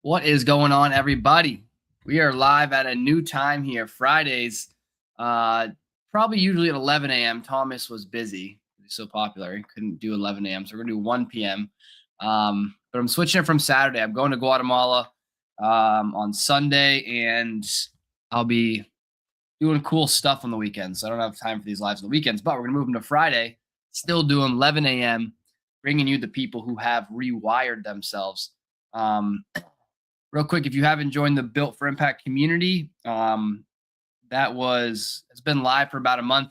What is going on, everybody? We are live at a new time here, Fridays. Uh, Probably usually at 11 a.m. Thomas was busy. He's so popular. He couldn't do 11 a.m. So we're going to do 1 p.m. But I'm switching it from Saturday. I'm going to Guatemala on Sunday, and I'll be doing cool stuff on the weekends. So I don't have time for these lives on the weekends, but we're going to move them to Friday, still doing 11 a.m., bringing you the people who have rewired themselves. Real quick, if you haven't joined the Built for Impact community, it's been live for about a month.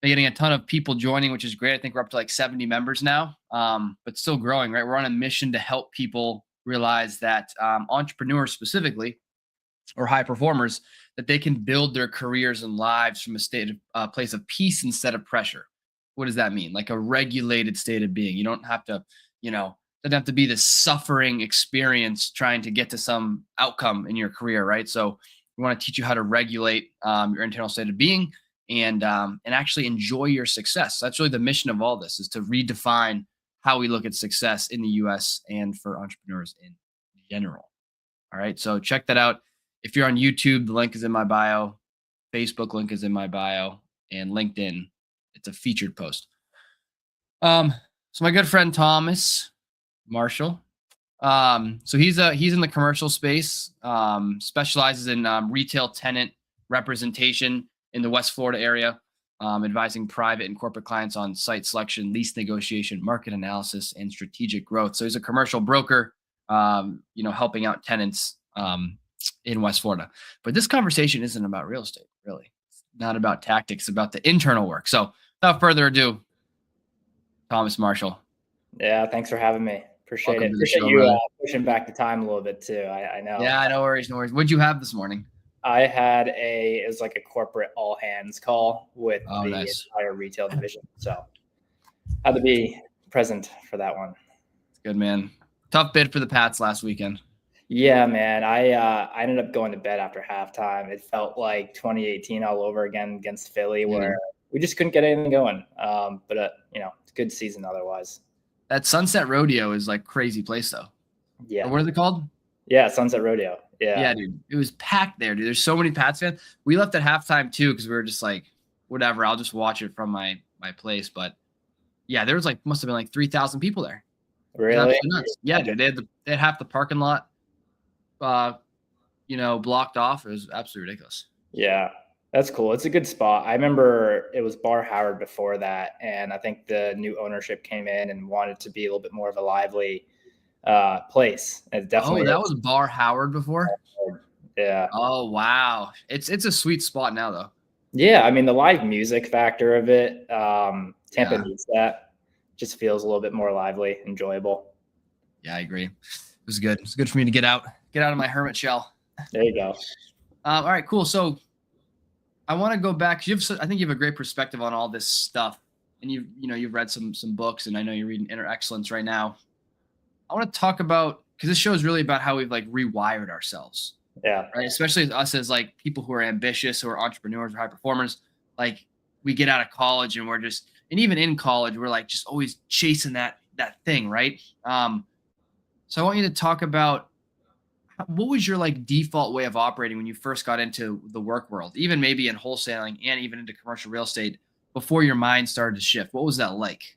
Been getting a ton of people joining, which is great. I think we're up to like 70 members now, but still growing, right? We're on a mission to help people realize that entrepreneurs specifically, or high performers, that they can build their careers and lives from a place of peace instead of pressure. What does that mean? Like a regulated state of being. You don't have to, doesn't have to be this suffering experience trying to get to some outcome in your career, right? So we want to teach you how to regulate your internal state of being and actually enjoy your success. That's really the mission of all this, is to redefine how we look at success in the US and for entrepreneurs in general. All right. So check that out. If you're on YouTube, the link is in my bio. Facebook link is in my bio, and LinkedIn, it's a featured post. So my good friend Thomas Marshall. So he's in the commercial space, specializes in retail tenant representation in the West Florida area, advising private and corporate clients on site selection, lease negotiation, market analysis, and strategic growth. So he's a commercial broker, helping out tenants in West Florida. But this conversation isn't about real estate, really. It's not about tactics, it's about the internal work. So without further ado, Thomas Marshall. Yeah, thanks for having me. Appreciate Welcome it. to the Appreciate show, you brother. pushing back the time a little bit too. I know. Yeah, no worries. What'd you have this morning? I had it was like a corporate all hands call with the Nice. entire retail division. So had to be present for that one. Good, man. Tough bid for the Pats last weekend. Yeah, man. I ended up going to bed after halftime. It felt like 2018 all over again against Philly, where we just couldn't get anything going. But it's a good season otherwise. That Sunset Rodeo is like crazy place though. Yeah. Or what is it called? Yeah, Sunset Rodeo. Yeah, dude. It was packed there, dude. There's so many Pats fans. We left at halftime too because we were just like, whatever. I'll just watch it from my place. But yeah, there was must have been like 3,000 people there. Really? Nuts. Yeah, dude. They had half the parking lot, blocked off. It was absolutely ridiculous. Yeah, that's cool. It's a good spot. I remember it was Bar Howard before that, and I think the new ownership came in and wanted to be a little bit more of a lively place. It definitely. Oh, that was Bar Howard before? Yeah. Oh, wow. It's a sweet spot now, though. Yeah, I mean, the live music factor of it, Tampa needs that. Just feels a little bit more lively, enjoyable. Yeah, I agree. It was good. It's good for me to get out of my hermit shell. There you go. All right, cool. So I want to go back. I think you have a great perspective on all this stuff, and you've read some books, and I know you're reading Inner Excellence right now. I want to talk about, because this show is really about how we've rewired ourselves. Yeah. Right. Especially us as people who are ambitious, who are entrepreneurs or high performers. We get out of college and and even in college, we're just always chasing that thing. Right. So I want you to talk about, what was your default way of operating when you first got into the work world, even maybe in wholesaling and even into commercial real estate, before your mind started to shift? What was that like?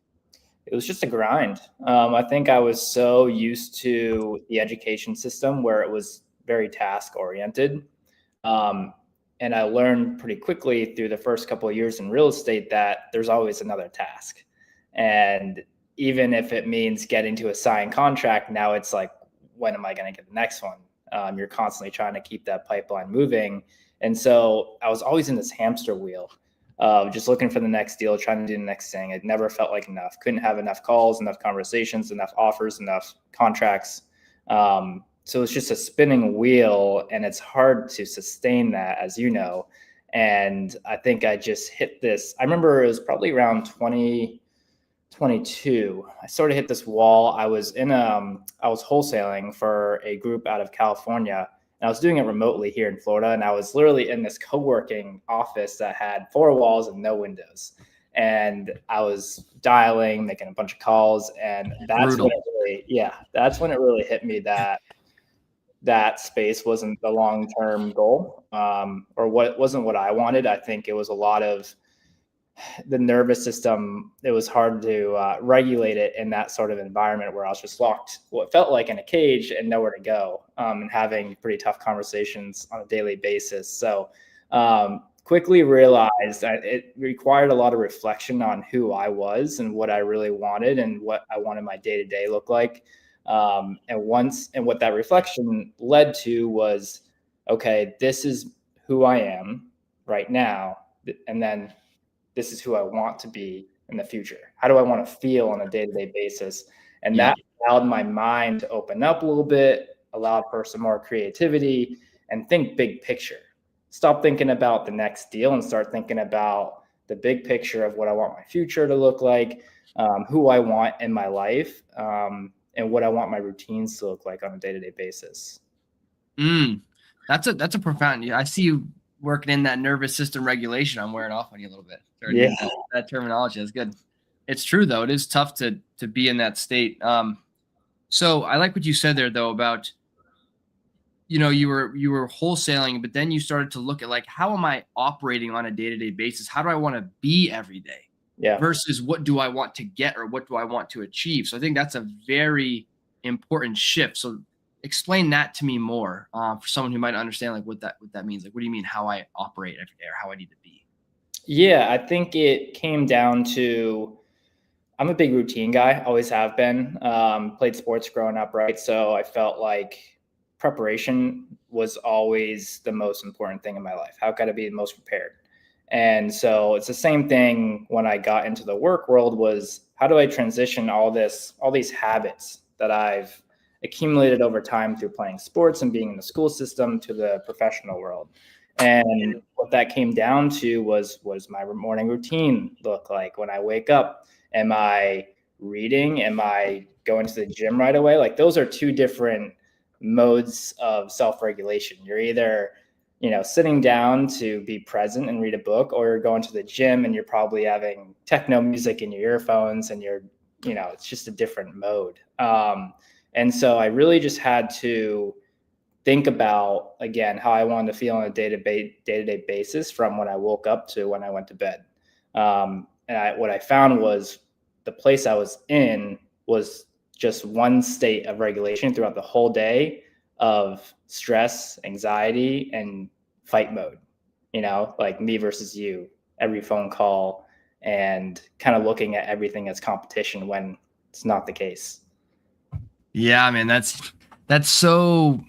It was just a grind. I think I was so used to the education system where it was very task oriented. And I learned pretty quickly through the first couple of years in real estate that there's always another task. And even if it means getting to a signed contract, now it's like, when am I going to get the next one? You're constantly trying to keep that pipeline moving. And so I was always in this hamster wheel, just looking for the next deal, trying to do the next thing. It never felt like enough. Couldn't have enough calls, enough conversations, enough offers, enough contracts. So it's just a spinning wheel, and it's hard to sustain that, as you know. And I think I just hit this. I remember it was probably around 2022. I sort of hit this wall. I was wholesaling for a group out of California, and I was doing it remotely here in Florida. And I was literally in this co-working office that had 4 walls and no windows. And I was dialing, making a bunch of calls, and that's when it really hit me that that space wasn't the long-term goal, or what wasn't what I wanted. I think it was a lot of the nervous system. It was hard to regulate it in that sort of environment where I was just locked, what felt like in a cage and nowhere to go, and having pretty tough conversations on a daily basis. So quickly realized that it required a lot of reflection on who I was and what I really wanted and what I wanted my day-to-day look like. And what that reflection led to was, okay, this is who I am right now. And then this is who I want to be in the future. How do I want to feel on a day-to-day basis? And Yeah. that allowed my mind to open up a little bit, allowed for some more creativity, and think big picture. Stop thinking about the next deal and start thinking about the big picture of what I want my future to look like, who I want in my life, and what I want my routines to look like on a day-to-day basis. That's a profound. I see you working in that nervous system regulation. I'm wearing off on you a little bit. Starting to Yeah. use that terminology. That's good. It's true though. It is tough to be in that state. So I like what you said there though about, you were wholesaling, but then you started to look at like, how am I operating on a day-to-day basis? How do I want to be every day Yeah. versus what do I want to get or what do I want to achieve? So I think that's a very important shift. So explain that to me more, for someone who might understand like what that means. Like, what do you mean how I operate every day or how I need to be? Yeah, I think it came down to, I'm a big routine guy, always have been. Played sports growing up, right? So I felt like preparation was always the most important thing in my life. How could I be the most prepared? And so it's the same thing when I got into the work world, was how do I transition all these habits that I've accumulated over time through playing sports and being in the school system to the professional world. And what that came down to was, what does my morning routine look like when I wake up? Am I reading? Am I going to the gym right away? Like, those are two different modes of self-regulation. You're either, sitting down to be present and read a book, or you're going to the gym and you're probably having techno music in your earphones and it's just a different mode. And so I really just had to think about, again, how I wanted to feel on a day-to-day basis from when I woke up to when I went to bed. What I found was the place I was in was just one state of regulation throughout the whole day of stress, anxiety, and fight mode. Like me versus you, every phone call, and kind of looking at everything as competition when it's not the case. Yeah, man, that's so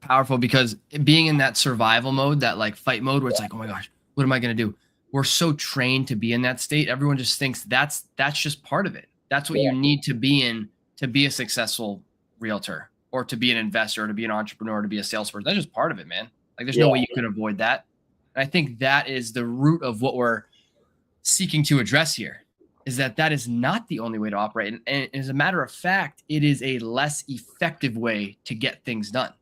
powerful, because being in that survival mode, that like fight mode where it's like, oh my gosh, what am I going to do? We're so trained to be in that state. Everyone just thinks that's just part of it. That's what you need to be in to be a successful realtor or to be an investor or to be an entrepreneur, to be a salesperson. That's just part of it, man. Like, there's no way you can avoid that. And I think that is the root of what we're seeking to address here, is that is not the only way to operate. And as a matter of fact, it is a less effective way to get things done,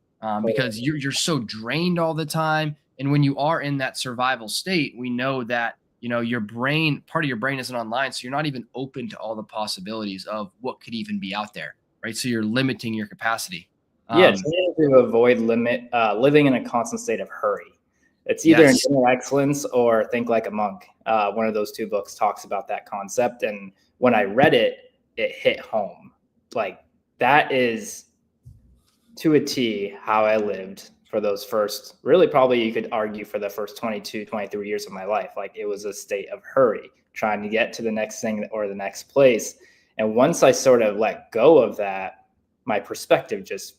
because you're so drained all the time. And when you are in that survival state, we know that, your brain, part of your brain isn't online. So you're not even open to all the possibilities of what could even be out there. Right. So you're limiting your capacity. Trying to avoid living in a constant state of hurry. It's either an inner excellence or think like a monk. One of those two books talks about that concept. And when I read it, it hit home. Like, that is to a T how I lived for those first, really, probably you could argue for the first 22, 23 years of my life. Like, it was a state of hurry, trying to get to the next thing or the next place. And once I sort of let go of that, my perspective just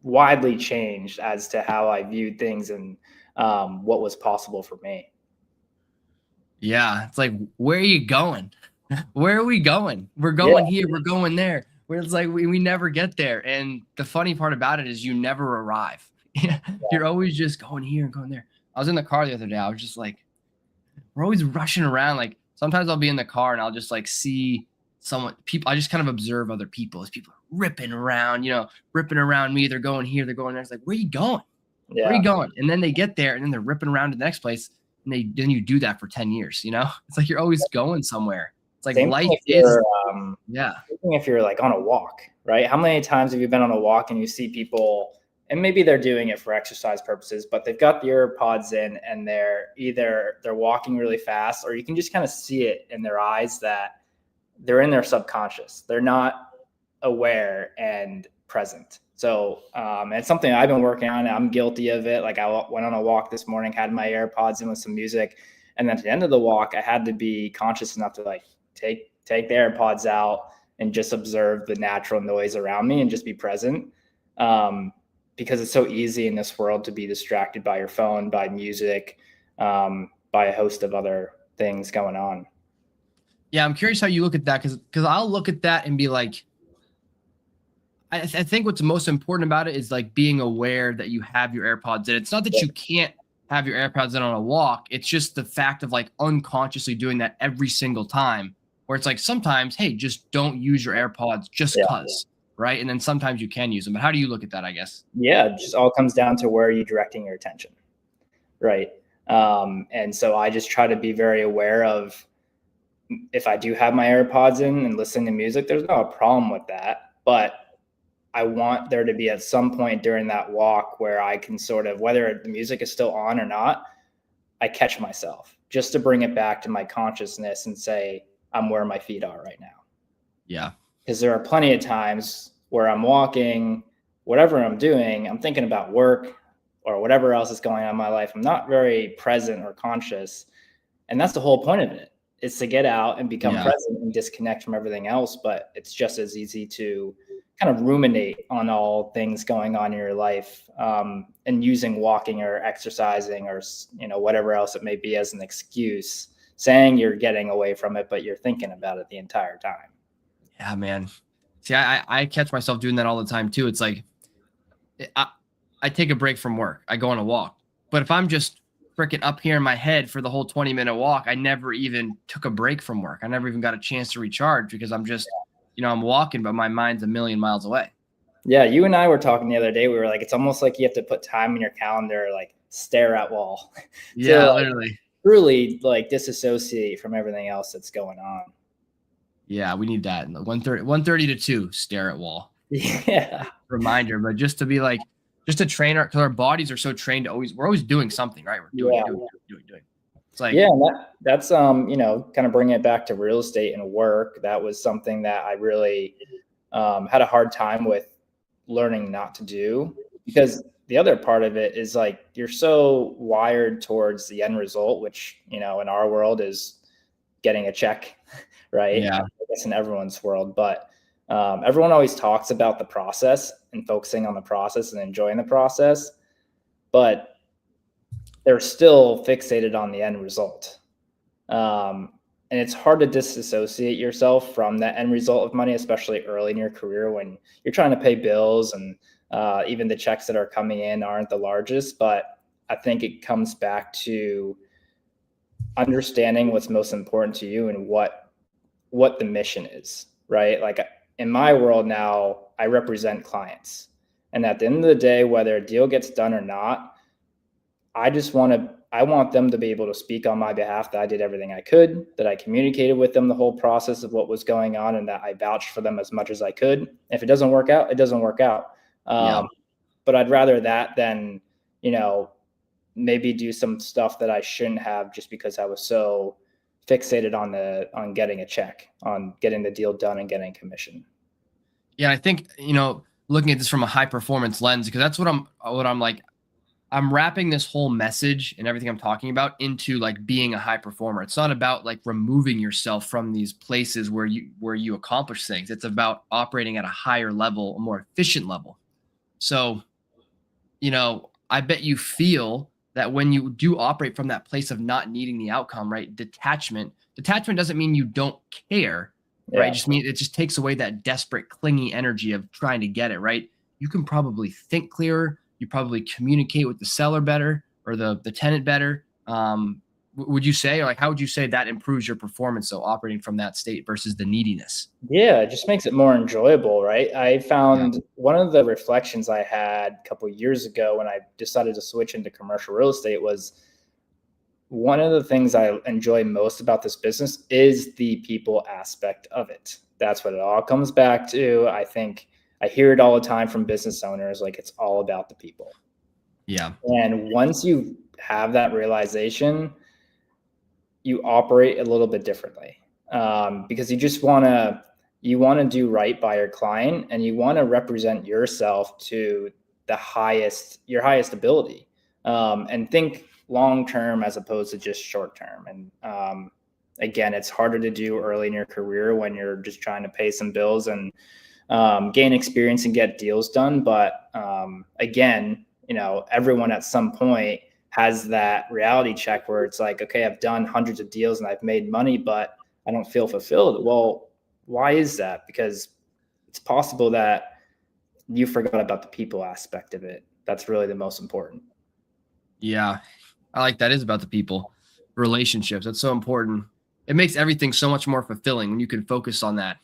widely changed as to how I viewed things and what was possible for me. Yeah. It's like, where are you going? Where are we going? We're going here. We're going there. Where it's like, we never get there. And the funny part about it is you never arrive. You're always just going here and going there. I was in the car the other day. I was just like, we're always rushing around. Like, sometimes I'll be in the car and I'll just like see people. I just kind of observe other people as people are ripping around me. They're going here, they're going there. It's like, where are you going? Yeah. Where are you going? And then they get there and then they're ripping around to the next place. And then you do that for 10 years, It's like you're always going somewhere. It's like life is. If you're like on a walk, right? How many times have you been on a walk and you see people, and maybe they're doing it for exercise purposes, but they've got the AirPods in and they're walking really fast, or you can just kind of see it in their eyes that they're in their subconscious. They're not aware and present. So it's something I've been working on. I'm guilty of it. Like I went on a walk this morning, had my AirPods in with some music, and then at the end of the walk, I had to be conscious enough to like take the AirPods out and just observe the natural noise around me and just be present. Because it's so easy in this world to be distracted by your phone, by music, by a host of other things going on. Yeah, I'm curious how you look at that, because I'll look at that and be like, I think what's most important about it is like being aware that you have your AirPods in. It's not that you can't have your AirPods in on a walk. It's just the fact of like unconsciously doing that every single time, where it's like sometimes, hey, just don't use your AirPods just cause, right? And then sometimes you can use them. But how do you look at that, I guess? Yeah, it just all comes down to where are you directing your attention, right? And so I just try to be very aware of, if I do have my AirPods in and listen to music, there's no problem with that. But I want there to be at some point during that walk where I can sort of, whether the music is still on or not, I catch myself just to bring it back to my consciousness and say, I'm where my feet are right now. Yeah. Because there are plenty of times where I'm walking, whatever I'm doing, I'm thinking about work or whatever else is going on in my life. I'm not very present or conscious. And that's the whole point of it. It's to get out and become present and disconnect from everything else. But it's just as easy to kind of ruminate on all things going on in your life, and using walking or exercising or, whatever else it may be as an excuse, saying you're getting away from it, but you're thinking about it the entire time. Yeah, man. See, I catch myself doing that all the time too. It's like I take a break from work. I go on a walk. But if I'm just freaking up here in my head for the whole 20-minute walk, I never even took a break from work. I never even got a chance to recharge because I'm just, I'm walking, but my mind's a million miles away. Yeah, you and I were talking the other day. We were like, it's almost like you have to put time in your calendar, like stare at wall. Yeah, to, literally. Really like disassociate from everything else that's going on. Yeah, we need that. 1:30 to 2, stare at wall. Yeah. Reminder, but just to be like, just to train because our bodies are so trained to we're always doing something, right? We're doing. It's like, yeah, that's kind of bringing it back to real estate and work. That was something that I really had a hard time with learning not to do, because the other part of it is like you're so wired towards the end result, which in our world is getting a check, right? Yeah. I guess in everyone's world, but everyone always talks about the process and focusing on the process and enjoying the process, but they're still fixated on the end result. And it's hard to disassociate yourself from that end result of money, especially early in your career when you're trying to pay bills and even the checks that are coming in aren't the largest. But I think it comes back to understanding what's most important to you and what the mission is, right? Like in my world now, I represent clients. And at the end of the day, whether a deal gets done or not, I want them to be able to speak on my behalf that I did everything I could, that I communicated with them the whole process of what was going on, and that I vouched for them as much as I could. If it doesn't work out, it doesn't work out. But I'd rather that than, maybe do some stuff that I shouldn't have just because I was so fixated on getting a check, on getting the deal done and getting commission. Yeah, I think, looking at this from a high performance lens, because that's what I'm like, I'm wrapping this whole message and everything I'm talking about into like being a high performer. It's not about like removing yourself from these places where you accomplish things. It's about operating at a higher level, a more efficient level. So, I bet you feel that when you do operate from that place of not needing the outcome, right? Detachment doesn't mean you don't care, right? It just takes away that desperate, clingy energy of trying to get it, right? You can probably think clearer. You probably communicate with the seller better or the tenant better. Would you say, or like, how would you say that improves your performance? So operating from that state versus the neediness. Yeah, it just makes it more enjoyable, right? I found one of the reflections I had a couple of years ago when I decided to switch into commercial real estate was one of the things I enjoy most about this business is the people aspect of it. That's what it all comes back to. I think I hear it all the time from business owners, like it's all about the people. Yeah. And once you have that realization, you operate a little bit differently, because you want to do right by your client, and you want to represent yourself to your highest ability, and think long term as opposed to just short term. And again, it's harder to do early in your career when you're just trying to pay some bills and gain experience and get deals done. But again, everyone at some point has that reality check where it's like, okay, I've done hundreds of deals and I've made money, but I don't feel fulfilled. Well, why is that? Because it's possible that you forgot about the people aspect of it. That's really the most important. Yeah. I like that is about the people, relationships. That's so important. It makes everything so much more fulfilling when you can focus on that.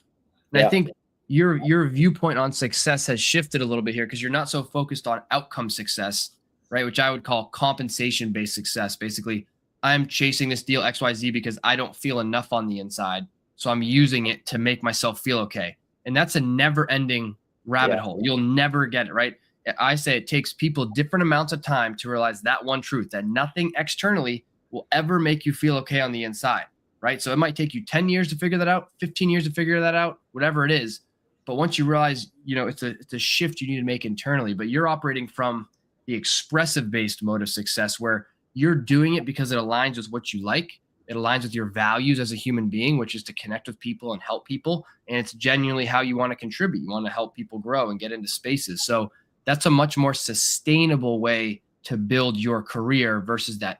And I Yeah. think your viewpoint on success has shifted a little bit here because you're not so focused on outcome success, right? Which I would call compensation based success. Basically, I'm chasing this deal XYZ because I don't feel enough on the inside. So I'm using it to make myself feel okay. And that's a never ending rabbit Yeah. hole. You'll never get it, right? I say it takes people different amounts of time to realize that one truth, that nothing externally will ever make you feel okay on the inside, right? So it might take you 10 years to figure that out, 15 years to figure that out, whatever it is. But once you realize, it's a shift you need to make internally, but you're operating from the expressive based mode of success where you're doing it because it aligns with what you like. It aligns with your values as a human being, which is to connect with people and help people. And it's genuinely how you want to contribute. You want to help people grow and get into spaces. So that's a much more sustainable way to build your career versus that,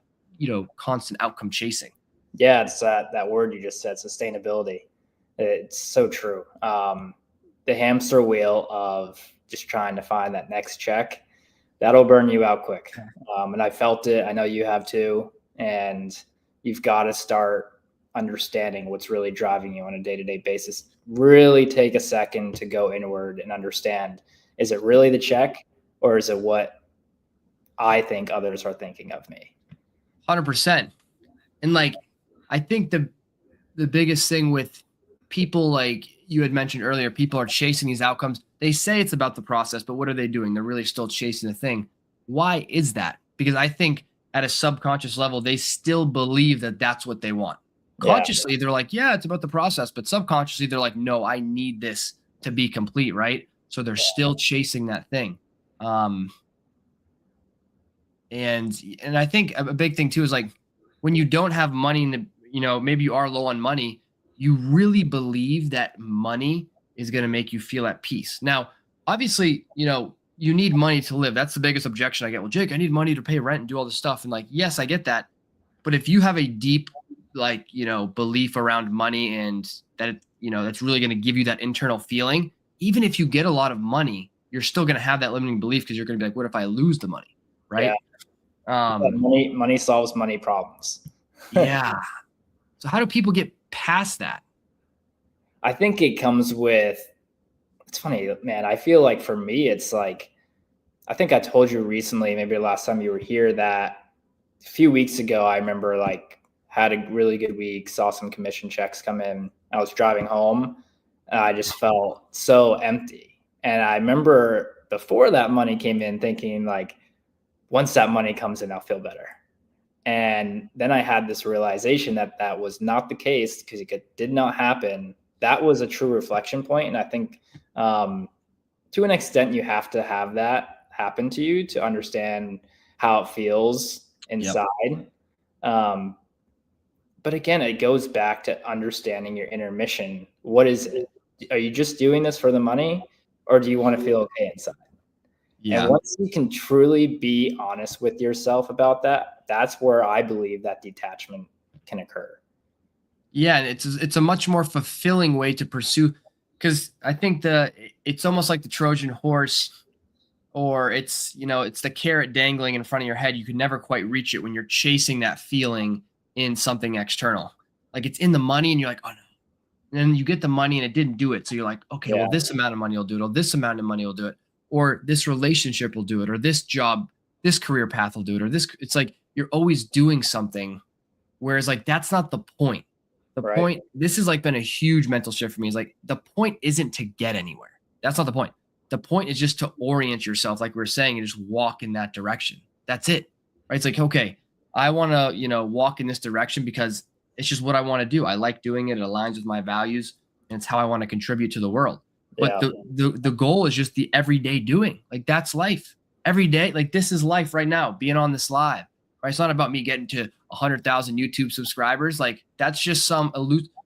constant outcome chasing. Yeah. It's that word you just said, sustainability. It's so true. The hamster wheel of just trying to find that next check, that'll burn you out quick. And I felt it. I know you have too. And you've got to start understanding what's really driving you on a day-to-day basis. Really take a second to go inward and understand, is it really the check, or is it what I think others are thinking of me? 100%. And I think the biggest thing with people, like you had mentioned earlier, people are chasing these outcomes. They say it's about the process, but what are they doing? They're really still chasing the thing. Why is that? Because I think at a subconscious level, they still believe that that's what they want. Yeah. Consciously, they're like, yeah, it's about the process. But subconsciously, they're like, no, I need this to be complete, right? So they're still chasing that thing. And I think a big thing too is when you don't have money in the, maybe you are low on money, you really believe that money is going to make you feel at peace. Now, obviously, you need money to live. That's the biggest objection I get. Well, Jake, I need money to pay rent and do all this stuff. And yes, I get that. But if you have a deep, belief around money and that, that's really going to give you that internal feeling, even if you get a lot of money, you're still going to have that limiting belief because you're going to be like, what if I lose the money? Right. Yeah. Money solves money problems. Yeah. So how do people get past that? I think it comes with, it's funny, man. I feel like for me, it's like, I think I told you recently, maybe the last time you were here, that a few weeks ago, I remember had a really good week, saw some commission checks come in. I was driving home and I just felt so empty. And I remember before that money came in thinking once that money comes in, I'll feel better. And then I had this realization that that was not the case because it did not happen. That was a true reflection point. And I think to an extent, you have to have that happen to you to understand how it feels inside. Yep. But again, it goes back to understanding your inner mission. What is it? Are you just doing this for the money, or do you want to feel okay inside? Yeah. And once you can truly be honest with yourself about that, that's where I believe that detachment can occur. Yeah, it's a much more fulfilling way to pursue, because I think it's almost like the Trojan horse, or it's the carrot dangling in front of your head. You can never quite reach it when you're chasing that feeling in something external. It's in the money, and you're like, oh no. And then you get the money and it didn't do it. So you're like, okay, well, this amount of money will do it, or this amount of money will do it, or this relationship will do it, or this job, this career path will do it, or this. It's like you're always doing something, whereas that's not the point. The point, this has been a huge mental shift for me, is the point isn't to get anywhere. That's not the point. the point is just to orient yourself, like we were saying, and just walk in that direction. That's it, right? It's like, okay, I want to, walk in this direction because it's just what I want to do. I like doing it. It aligns with my values, and it's how I want to contribute to the world. But Yeah. the goal is just the everyday doing. Like that's life. Every day, like this is life right now, being on this live. Right? It's not about me getting to 100,000 YouTube subscribers. Like that's just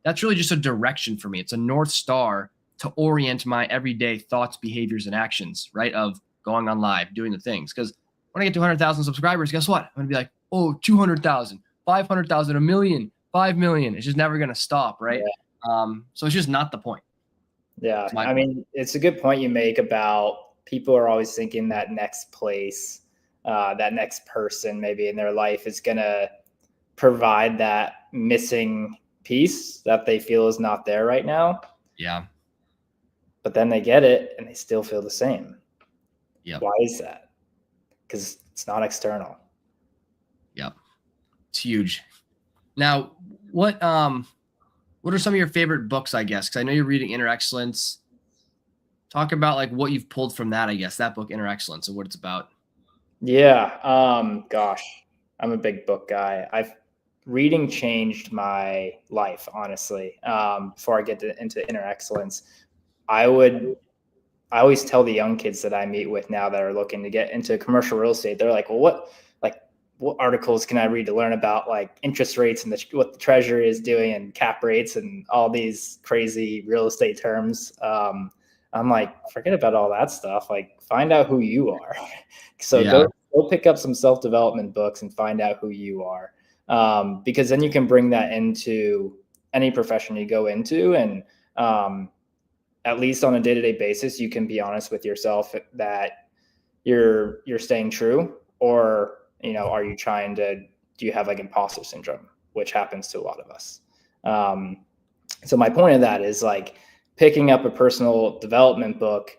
that's really just a direction for me. It's a North Star to orient my everyday thoughts, behaviors, and actions, right? Of going on live, doing the things. Because when I get to 100,000 subscribers, guess what? I'm going to be like, oh, 200,000, 500,000, a million, 5 million. It's just never going to stop, right? So it's just not the point. Yeah. It's my I point. mean, it's a good point you make about people are always thinking that next place, that next person maybe in their life is going to provide that missing piece that they feel is not there right now. Yeah. But then they get it and they still feel the same. Yeah. Why is that? Because it's not external. Yep. It's huge. Now, what are some of your favorite books, I guess? Because I know you're reading Inner Excellence. Talk about like what you've pulled from that, I guess, that book, Inner Excellence, and what it's about. Yeah. Gosh, I'm a big book guy. Reading changed my life, honestly. Before I get into Inner Excellence, I always tell the young kids that I meet with now that are looking to get into commercial real estate, they're like, well, what articles can I read to learn about like interest rates and what the Treasury is doing and cap rates and all these crazy real estate terms? I'm like, forget about all that stuff. Like, find out who you are. So go pick up some self-development books and find out who you are. Because then you can bring that into any profession you go into. And at least on a day-to-day basis, you can be honest with yourself that you're staying true, or, are you do you have like imposter syndrome, which happens to a lot of us. So my point of that is like picking up a personal development book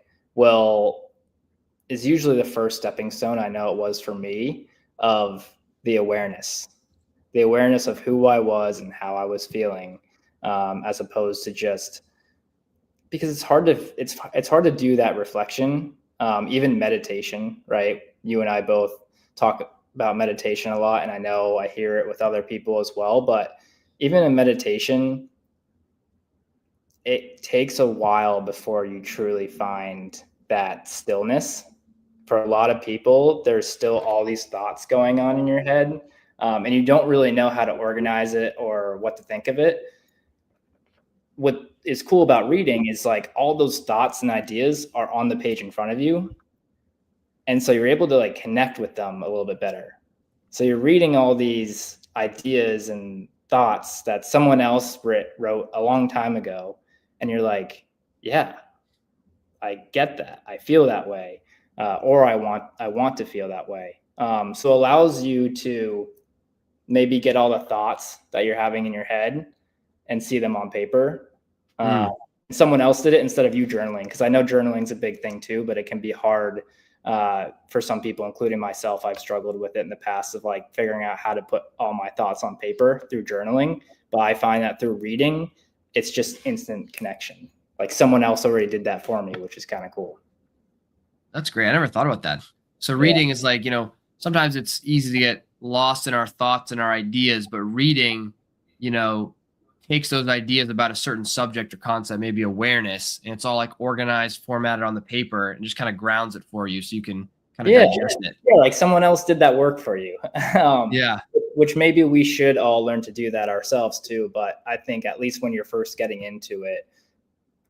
is usually the first stepping stone. I know it was for me, of the awareness of who I was and how I was feeling, as opposed to just, because it's hard to do that reflection, even meditation, right? You and I both talk about meditation a lot, and I know I hear it with other people as well, but even in meditation, it takes a while before you truly find that stillness. For a lot of people, there's still all these thoughts going on in your head, and you don't really know how to organize it or what to think of it. What is cool about reading is like all those thoughts and ideas are on the page in front of you. And so you're able to like connect with them a little bit better. So you're reading all these ideas and thoughts that someone else wrote a long time ago. And you're like, yeah, I get that. I feel that way. Or I want to feel that way. So it allows you to maybe get all the thoughts that you're having in your head and see them on paper. Someone else did it instead of you journaling, because I know journaling is a big thing too, but it can be hard for some people, including myself. I've struggled with it in the past of like figuring out how to put all my thoughts on paper through journaling. But I find that through reading, it's just instant connection. Like someone else already did that for me, which is kind of cool. That's great. I never thought about that. So reading is like, sometimes it's easy to get lost in our thoughts and our ideas, but reading, takes those ideas about a certain subject or concept, maybe awareness, and it's all like organized, formatted on the paper, and just kind of grounds it for you so you can kind of digest it. Yeah, like someone else did that work for you. Yeah. Which maybe we should all learn to do that ourselves too. But I think at least when you're first getting into it,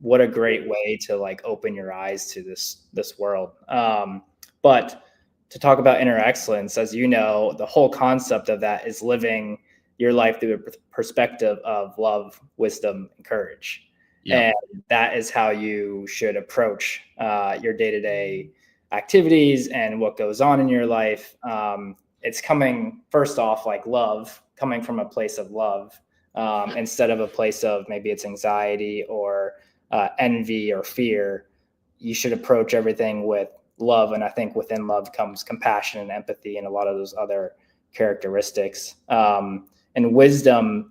what a great way to like open your eyes to this world. But to talk about inner excellence, as you know, the whole concept of that is living your life through a perspective of love, wisdom, and courage. And that is how you should approach your day-to-day activities and what goes on in your life. It's coming first off like love, coming from a place of love, instead of a place of maybe it's anxiety or envy or fear. You should approach everything with love. And I think within love comes compassion and empathy and a lot of those other characteristics. And wisdom,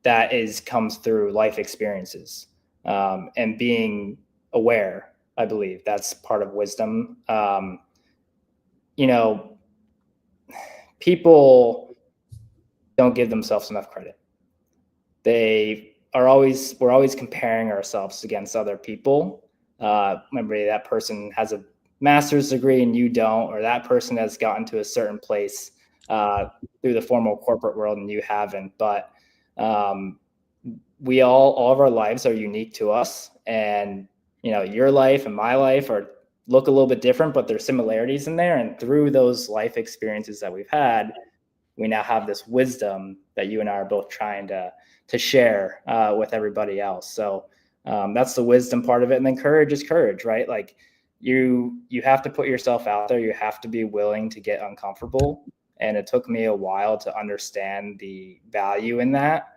that comes through life experiences, and being aware I believe that's part of wisdom. You know, people don't give themselves enough credit. We're always comparing ourselves against other people. Maybe that person has a master's degree and you don't, or that person has gotten to a certain place through the formal corporate world and you haven't. But we all of our lives are unique to us, and your life and my life look a little bit different, but there's similarities in there. And through those life experiences that we've had, we now have this wisdom that you and I are both trying to share with everybody else. So that's the wisdom part of it. And then courage is courage, right? Like you have to put yourself out there. You have to be willing to get uncomfortable. And it took me a while to understand the value in that.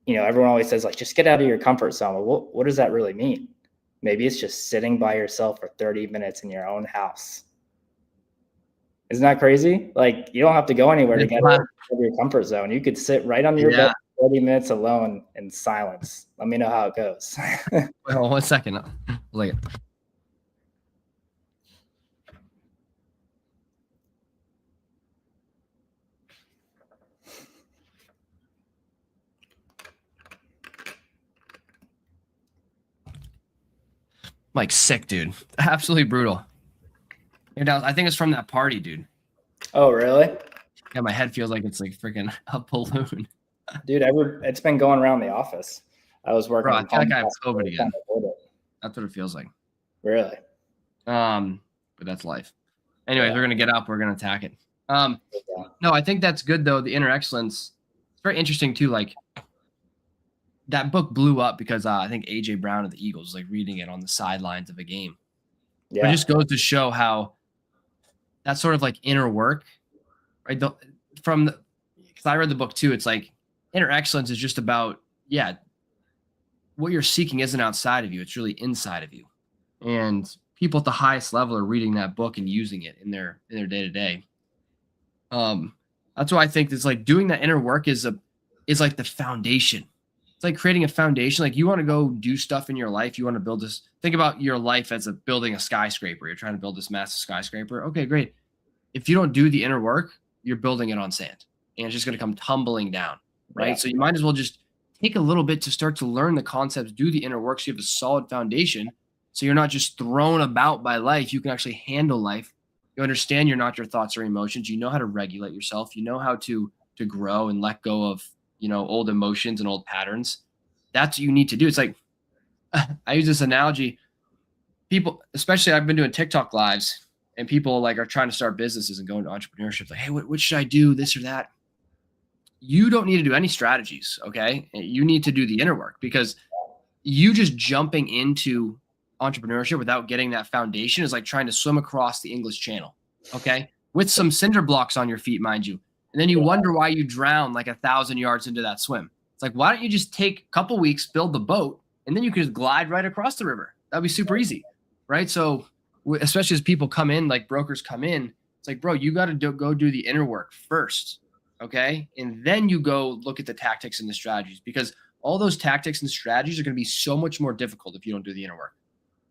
Everyone always says, like, just get out of your comfort zone. Well, what does that really mean? Maybe it's just sitting by yourself for 30 minutes in your own house. Isn't that crazy? Like, you don't have to go anywhere to get out of your comfort zone. You could sit right on your bed for 30 minutes alone in silence. Let me know how it goes. Well, 1 second. Like, sick, dude. Absolutely brutal. I think it's from that party, dude. Oh, really? Yeah, my head feels like it's like freaking a balloon. Dude, it's been going around the office. I was working. Bro, I feel like I have COVID again. That's what it feels like. Really? But that's life. Anyways, we're gonna get up. We're gonna attack it. No, I think that's good though. The inner excellence. It's very interesting too. Like that book blew up because I think AJ Brown of the Eagles was like reading it on the sidelines of a game. Yeah. But it just goes to show how that sort of like inner work, right? Because I read the book too. It's like inner excellence is just about, what you're seeking isn't outside of you. It's really inside of you. And people at the highest level are reading that book and using it in their day to day. That's why I think it's like doing that inner work is like the foundation. It's like creating a foundation. Like you want to go do stuff in your life. You want to build this. Think about your life as building a skyscraper. You're trying to build this massive skyscraper. Okay, great. If you don't do the inner work, you're building it on sand and it's just going to come tumbling down. Right. Yeah. So you might as well just take a little bit to start to learn the concepts, do the inner work. So you have a solid foundation. So you're not just thrown about by life. You can actually handle life. You understand you're not your thoughts or emotions. You know how to regulate yourself. You know how to grow and let go of, old emotions and old patterns. That's what you need to do. It's like, I use this analogy. People, especially I've been doing TikTok lives and people like are trying to start businesses and go into entrepreneurship. Like, hey, what should I do? This or that. You don't need to do any strategies. Okay. You need to do the inner work because you just jumping into entrepreneurship without getting that foundation is like trying to swim across the English Channel. Okay. With some cinder blocks on your feet, mind you. And then you wonder why you drown like 1,000 yards into that swim. It's like, why don't you just take a couple weeks, build the boat, and then you could just glide right across the river. That'd be super easy. Right. So especially as people come in, like brokers come in, it's like, bro, you got to go do the inner work first. Okay. And then you go look at the tactics and the strategies because all those tactics and strategies are going to be so much more difficult if you don't do the inner work.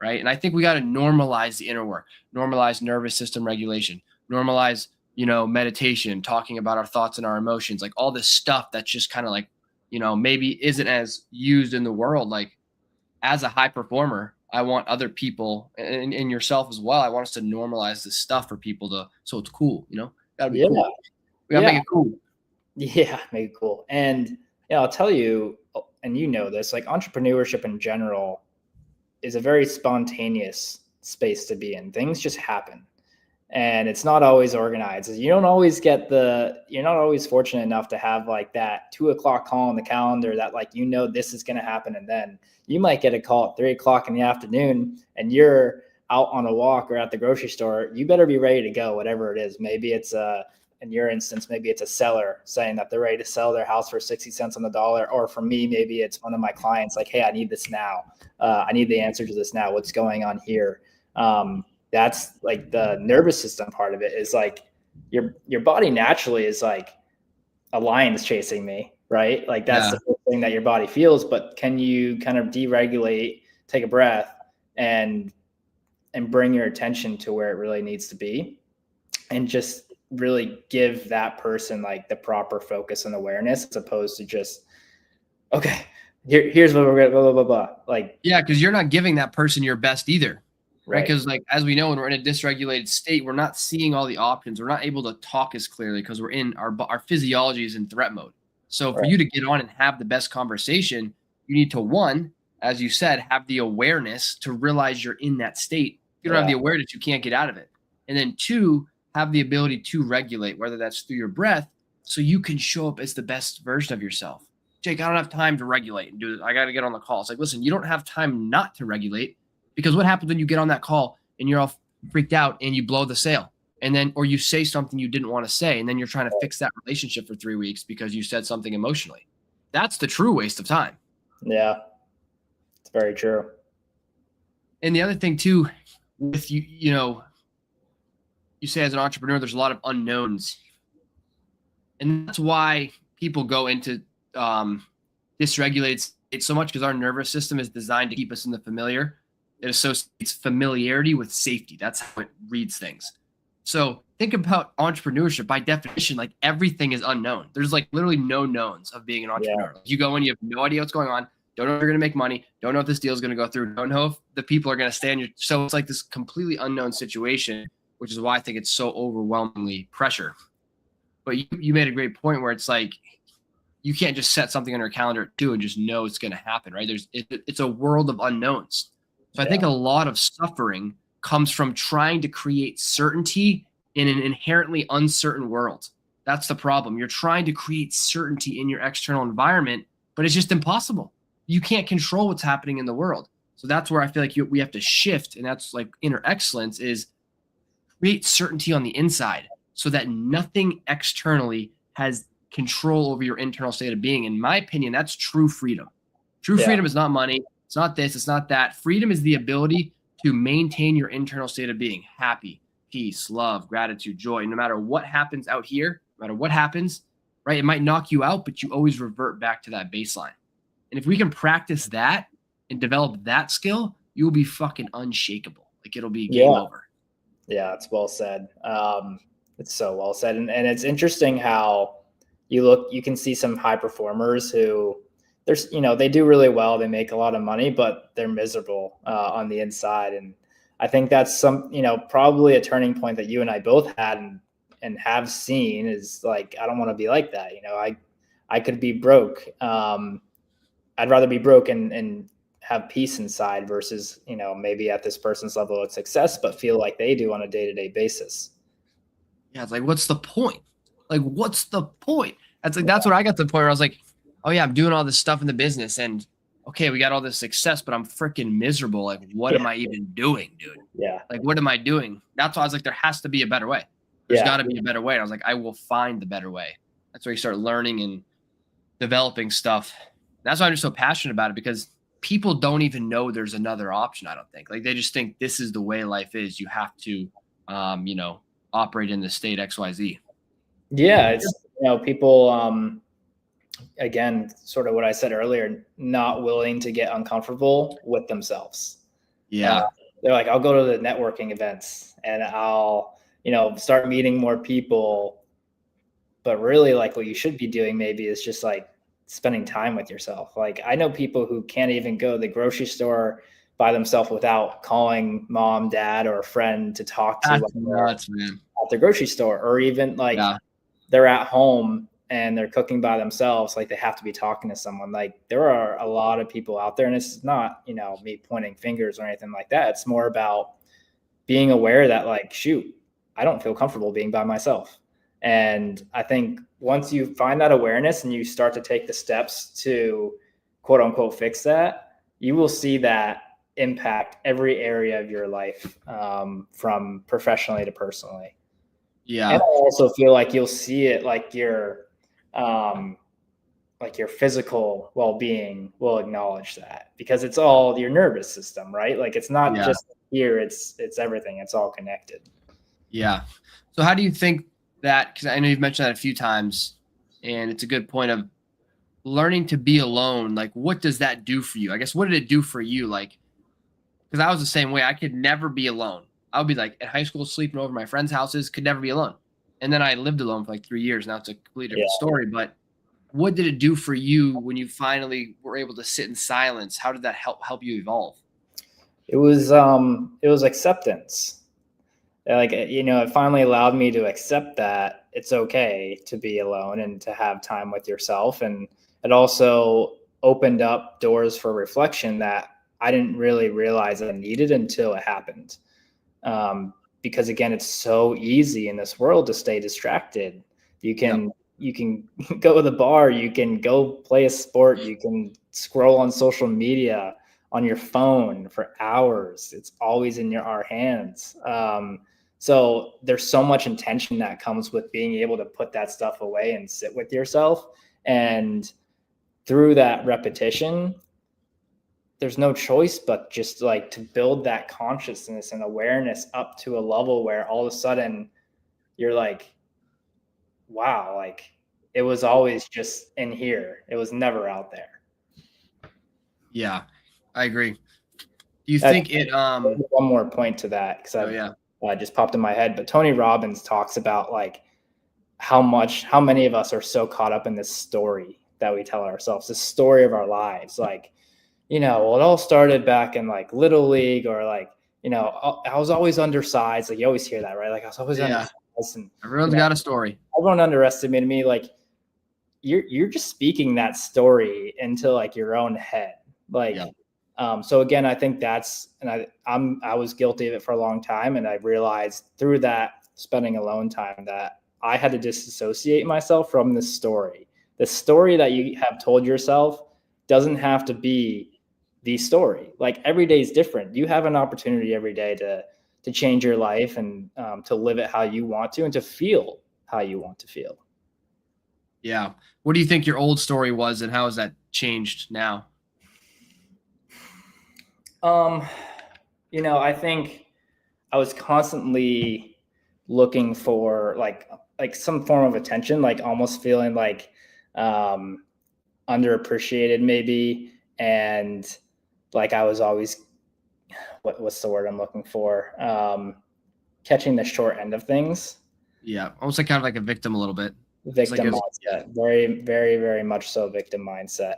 Right. And I think we got to normalize the inner work, normalize nervous system regulation, normalize, meditation, talking about our thoughts and our emotions, like all this stuff that's just kind of like, maybe isn't as used in the world. Like as a high performer, I want other people and yourself as well. I want us to normalize this stuff for people so it's cool, Gotta be cool. We gotta make it cool. Yeah, make it cool. And I'll tell you, and this, like entrepreneurship in general is a very spontaneous space to be in. Things just happen. And it's not always organized. You're not always fortunate enough to have like that 2:00 call on the calendar that like, this is going to happen. And then you might get a call at 3:00 in the afternoon and you're out on a walk or at the grocery store. You better be ready to go, whatever it is. Maybe it's in your instance, maybe it's a seller saying that they're ready to sell their house for 60 cents on the dollar. Or for me, maybe it's one of my clients like, hey, I need this now. I need the answer to this now. What's going on here? That's like the nervous system part of it is like your body naturally is like a lion's chasing me, right? Like that's the first thing that your body feels, but can you kind of deregulate, take a breath and and bring your attention to where it really needs to be, and just really give that person like the proper focus and awareness, as opposed to just, okay, here's what we're gonna blah, blah, blah, blah. Like, Yeah, because you're not giving that person your best either, right? right. Because like as we know, when we're in a dysregulated state, we're not seeing all the options. We're not able to talk as clearly because we're in our physiology is in threat mode. So for Right. you to get on and have the best conversation, you need to, one, as you said, have the awareness to realize you're in that state. If you don't have the Yeah. awareness, you can't get out of it. And then two, have the ability to regulate, whether that's through your breath, so you can show up as the best version of yourself. Jake, I don't have time to regulate and do it. I got to get on the call. It's like, listen, you don't have time not to regulate, because what happens when you get on that call and you're all freaked out and you blow the sale, and then, or you say something you didn't want to say, and then you're trying to fix that relationship for 3 weeks because you said something emotionally. That's the true waste of time. Yeah. It's very true. And the other thing too, with you, you say as an entrepreneur, there's a lot of unknowns. And that's why people go into dysregulated state so much, because our nervous system is designed to keep us in the familiar. It associates familiarity with safety. That's how it reads things. So think about entrepreneurship. By definition, like everything is unknown. There's like literally no knowns of being an entrepreneur. Yeah. You go in, you have no idea what's going on. Don't know if you're going to make money. Don't know if this deal is going to go through. Don't know if the people are going to stay on your. So it's like this completely unknown situation, which is why I think it's so overwhelmingly pressure. But you made a great point where it's like, you can't just set something on your calendar at 2 and just know it's going to happen, right? It's a world of unknowns. So I think a lot of suffering comes from trying to create certainty in an inherently uncertain world. That's the problem. You're trying to create certainty in your external environment, but it's just impossible. You can't control what's happening in the world. So that's where I feel like we have to shift, and that's like inner excellence, is create certainty on the inside so that nothing externally has control over your internal state of being. In my opinion, that's true freedom. True freedom is not money. It's not this. It's not that. Freedom is the ability to maintain your internal state of being happy, peace, love, gratitude, joy. No matter what happens out here, no matter what happens, right? It might knock you out, but you always revert back to that baseline. And if we can practice that and develop that skill, you'll be fucking unshakable. Like it'll be game over. Yeah, it's well said. It's so well said. And it's interesting how you can see some high performers who they do really well. They make a lot of money, but they're miserable on the inside. And I think that's probably a turning point that you and I both had and have seen, is like, I don't want to be like that. I could be broke. I'd rather be broke and have peace inside versus, maybe at this person's level of success, but feel like they do on a day-to-day basis. Yeah. It's like, what's the point? Like, what's the point? That's like, that's what I got to the point where I was like, oh yeah, I'm doing all this stuff in the business, and okay, we got all this success, but I'm freaking miserable. Like, what am I even doing, dude? Yeah. Like, what am I doing? That's why I was like, there has to be a better way. There's got to be a better way. And I was like, I will find the better way. That's where you start learning and developing stuff. That's why I'm just so passionate about it, because people don't even know there's another option. I don't think, like, they just think this is the way life is. You have to, operate in the state XYZ. Yeah. It's, people, again, sort of what I said earlier, not willing to get uncomfortable with themselves. Yeah. They're like, I'll go to the networking events and I'll, start meeting more people. But really, like, what you should be doing maybe is just like spending time with yourself. Like, I know people who can't even go to the grocery store by themselves without calling mom, dad, or a friend to talk to That's nuts, man. at the grocery store, or even like they're at home and they're cooking by themselves. Like, they have to be talking to someone. Like, there are a lot of people out there, and it's not, me pointing fingers or anything like that. It's more about being aware that, like, shoot, I don't feel comfortable being by myself. And I think once you find that awareness and you start to take the steps to quote unquote fix that, you will see that impact every area of your life, from professionally to personally. Yeah. And I also feel like you'll see it like your physical well-being will acknowledge that, because it's all your nervous system, right? Like, it's not just here, it's everything. It's all connected. Yeah. So how do you think that, because I know you've mentioned that a few times, and it's a good point of learning to be alone. Like, what does that do for you? I guess, what did it do for you? Like, because I was the same way. I could never be alone. I would be like at high school sleeping over my friends' houses, could never be alone. And then I lived alone for like 3 years. Now it's a completely Yeah. different story. But what did it do for you when you finally were able to sit in silence? How did that help you evolve? It was acceptance. Like, it finally allowed me to accept that it's okay to be alone and to have time with yourself. And it also opened up doors for reflection that I didn't really realize I needed until it happened. Because again, it's so easy in this world to stay distracted. You can Yep. you can go to the bar, you can go play a sport, you can scroll on social media on your phone for hours. It's always in our hands. So there's so much intention that comes with being able to put that stuff away and sit with yourself. And through that repetition, there's no choice but just like to build that consciousness and awareness up to a level where all of a sudden you're like, wow, like it was always just in here. It was never out there. Yeah, I agree. Do you Uh, think it One more point to that, because oh yeah. just popped in my head, but Tony Robbins talks about like how many of us are so caught up in this story that we tell ourselves, this story of our lives. Like, well, it all started back in like Little League, or like, I was always undersized. Like you always hear that, right? Like I was always Yeah. undersized, and Everyone's got a story. everyone underestimated me. Like you're just speaking that story into like your own head. Like, Yeah. so again, I think I was guilty of it for a long time. And I realized through that spending alone time that I had to disassociate myself from this story. The story that you have told yourself doesn't have to be the story. Like every day is different. You have an opportunity every day to change your life and to live it how you want to and to feel how you want to feel. Yeah. What do you think your old story was, and how has that changed now? I think I was constantly looking for like some form of attention, like almost feeling like um underappreciated maybe. And like I was always, what's the word I'm looking for? Catching the short end of things. Yeah. Almost like kind of like a victim a little bit. It's like Victim yeah. mindset. Very, very, very much so victim mindset.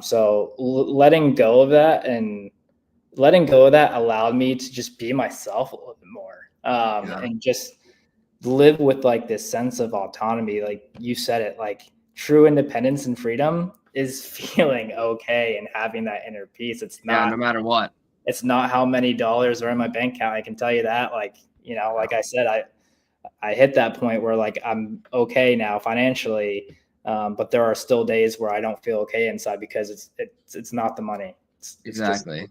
So letting go of that allowed me to just be myself a little bit more, Yeah. and just live with like this sense of autonomy. Like you said it, like true independence and freedom is feeling okay and having that inner peace. Yeah, no matter what. It's not how many dollars are in my bank account. I can tell you that. Like, like I said, I hit that point where like I'm okay now financially, but there are still days where I don't feel okay inside because it's not the money. It's just, Exactly.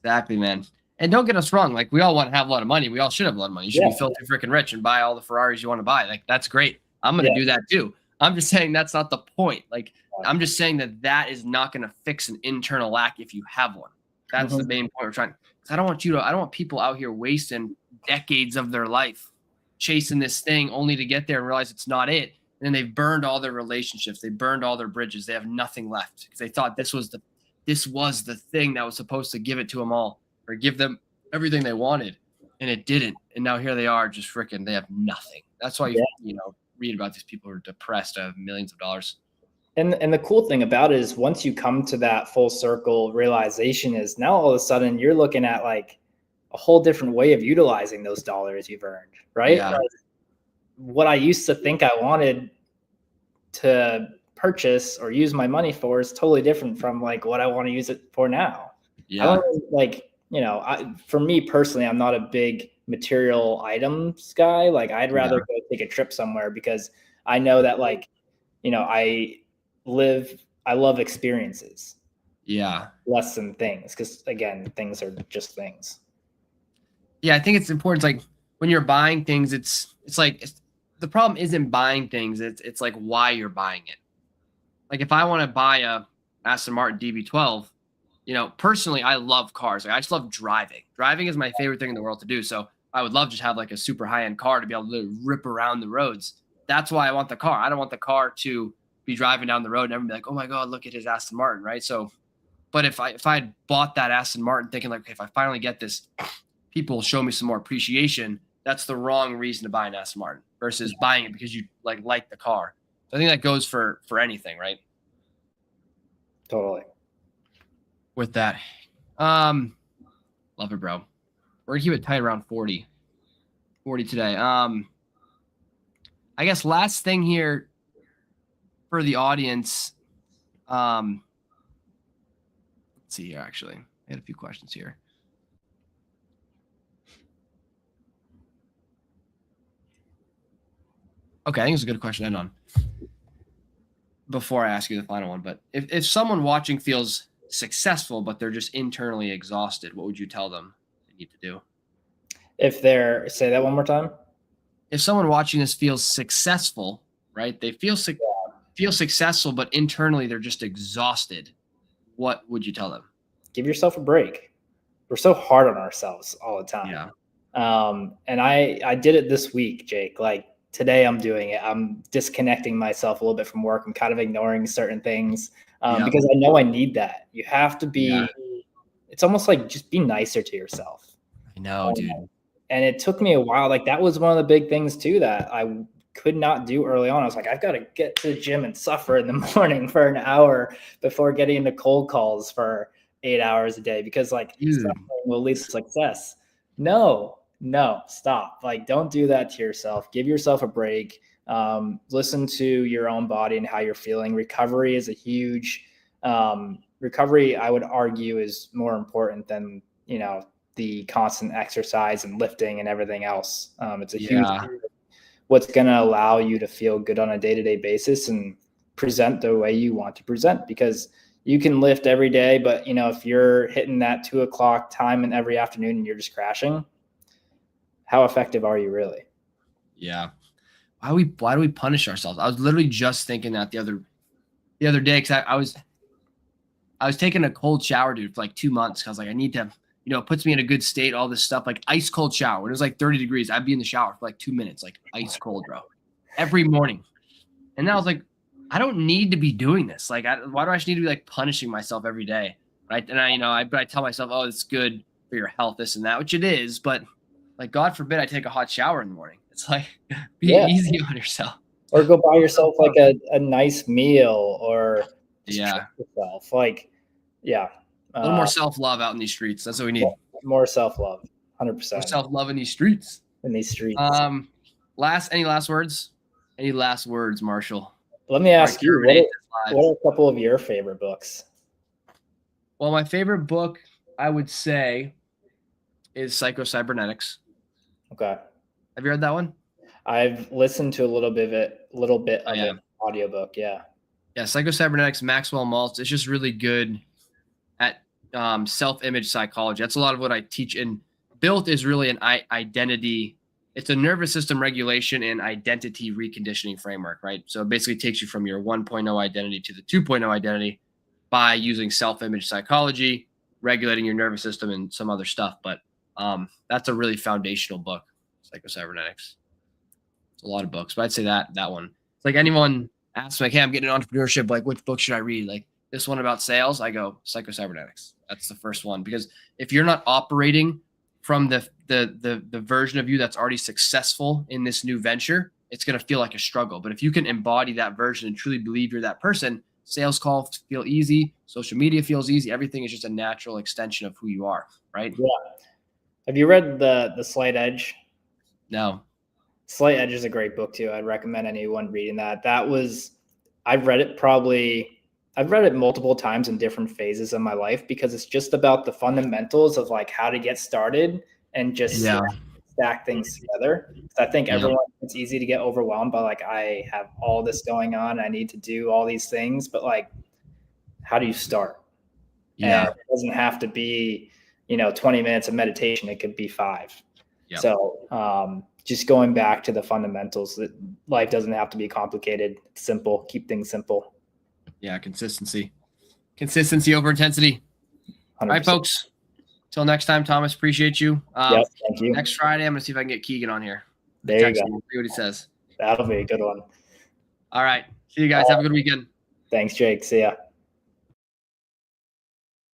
Exactly, man. And don't get us wrong. Like we all want to have a lot of money. We all should have a lot of money. You should yeah, be filthy freaking rich and buy all the Ferraris you want to buy. Like that's great. I'm going to yeah, do that too. I'm just saying that's not the point. Like I'm just saying that is not going to fix an internal lack if you have one. That's the mhm, main point we're trying. Because I don't want people out here wasting decades of their life chasing this thing only to get there and realize it's not it. And then they've burned all their relationships. They burned all their bridges. They have nothing left because they thought this was the thing that was supposed to give it to them all or give them everything they wanted, and it didn't. And now here they are, just freaking. They have nothing. That's why yeah. you read about these people who are depressed, have millions of dollars. And the cool thing about it is once you come to that full circle realization is now all of a sudden you're looking at like a whole different way of utilizing those dollars you've earned, right? Yeah, Like what I used to think I wanted to purchase or use my money for is totally different from like what I want to use it for now. I yeah, don't like, for me personally, I'm not a big material items guy. Like I'd rather yeah, go take a trip somewhere because I know that like, I love experiences yeah, less than things. Cause again, things are just things. yeah. I think it's important. It's like when you're buying things, the problem isn't buying things. It's like why you're buying it. Like if I want to buy a Aston Martin DB12, personally, I love cars. Like I just love driving. Driving is my favorite thing in the world to do. So I would love to just have like a super high end car to be able to rip around the roads. That's why I want the car. I don't want the car to be driving down the road and everyone be like, oh my God, look at his Aston Martin, right? So, But if I had bought that Aston Martin thinking like, okay, if I finally get this, people will show me some more appreciation. That's the wrong reason to buy an Aston Martin versus buying it because you like the car. So I think that goes for anything, right? Totally. With that, love it, bro. We're gonna keep it tight around 40 today. I guess last thing here for the audience. Let's see here. Actually, I had a few questions here. Okay, I think it's a good question to end on before I ask you the final one. But if someone watching feels successful, but they're just internally exhausted, what would you tell them they need to do? Say that one more time. If someone watching this feels successful, right? They feel successful, but internally they're just exhausted. What would you tell them? Give yourself a break. We're so hard on ourselves all the time. Yeah. And I did it this week, Jake. Like today I'm doing it. I'm disconnecting myself a little bit from work. I'm kind of ignoring certain things because I know I need that. You have to be, it's almost like just be nicer to yourself. I know, dude. And it took me a while. Like that was one of the big things too that I could not do early on. I was like, I've got to get to the gym and suffer in the morning for an hour before getting into cold calls for 8 hours a day because like suffering will lead to success. No, stop. Like, don't do that to yourself. Give yourself a break. Listen to your own body and how you're feeling. Recovery is a huge recovery. I would argue is more important than, the constant exercise and lifting and everything else. It's a huge what's going to allow you to feel good on a day-to-day basis and present the way you want to present, because you can lift every day, but if you're hitting that 2:00 time in every afternoon and you're just crashing, how effective are you really? Yeah. Why do we punish ourselves? I was literally just thinking that the other day, because I was taking a cold shower, dude, for like 2 months. Cause I was like, I need to, it puts me in a good state, all this stuff, like ice cold shower. When it was like 30 degrees, I'd be in the shower for like 2 minutes, like ice cold, bro, every morning. And then I was like, I don't need to be doing this. Like, why do I need to be like punishing myself every day? Right. And I tell myself, oh, it's good for your health, this and that, which it is. But like, God forbid I take a hot shower in the morning. It's like, be easy on yourself. Or go buy yourself like a nice meal or yourself. Like, a little more self-love out in these streets. That's what we need. More self-love, 100%. More self-love in these streets. Any last words? Any last words, Marshall? Let me ask you, what are a couple of your favorite books? Well, my favorite book, I would say, is Psycho-Cybernetics. Okay. Have you read that one? I've listened to a little bit of an audiobook. Yeah. Yeah. Psycho-Cybernetics, Maxwell Maltz. It's just really good at self-image psychology. That's a lot of what I teach. And Built is really an identity. It's a nervous system regulation and identity reconditioning framework, right? So it basically takes you from your 1.0 identity to the 2.0 identity by using self-image psychology, regulating your nervous system and some other stuff. But that's a really foundational book, Psycho-Cybernetics. It's a lot of books, but I'd say that one. It's like anyone asks me, like, hey, I'm getting into entrepreneurship. Like, which book should I read? Like this one about sales, I go Psycho-Cybernetics. That's the first one, because if you're not operating from the version of you that's already successful in this new venture, it's going to feel like a struggle. But if you can embody that version and truly believe you're that person, sales calls feel easy. Social media feels easy. Everything is just a natural extension of who you are. Right. Yeah. Have you read the Slight Edge? No. Slight Edge is a great book too. I'd recommend anyone reading that. I've read it multiple times in different phases of my life, because it's just about the fundamentals of like how to get started and just stack things together. I think it's easy to get overwhelmed by like, I have all this going on, I need to do all these things, but like, how do you start? Yeah. And it doesn't have to be, 20 minutes of meditation. It could be 5. Yep. So just going back to the fundamentals, that life doesn't have to be complicated. It's simple. Keep things simple. Yeah. Consistency over intensity. 100%. All right, folks. Till next time, Thomas, appreciate you. Thank you. Next Friday, I'm going to see if I can get Keegan on here. There you go. See what he says. That'll be a good one. All right. See you guys. Have a good weekend. Thanks, Jake. See ya.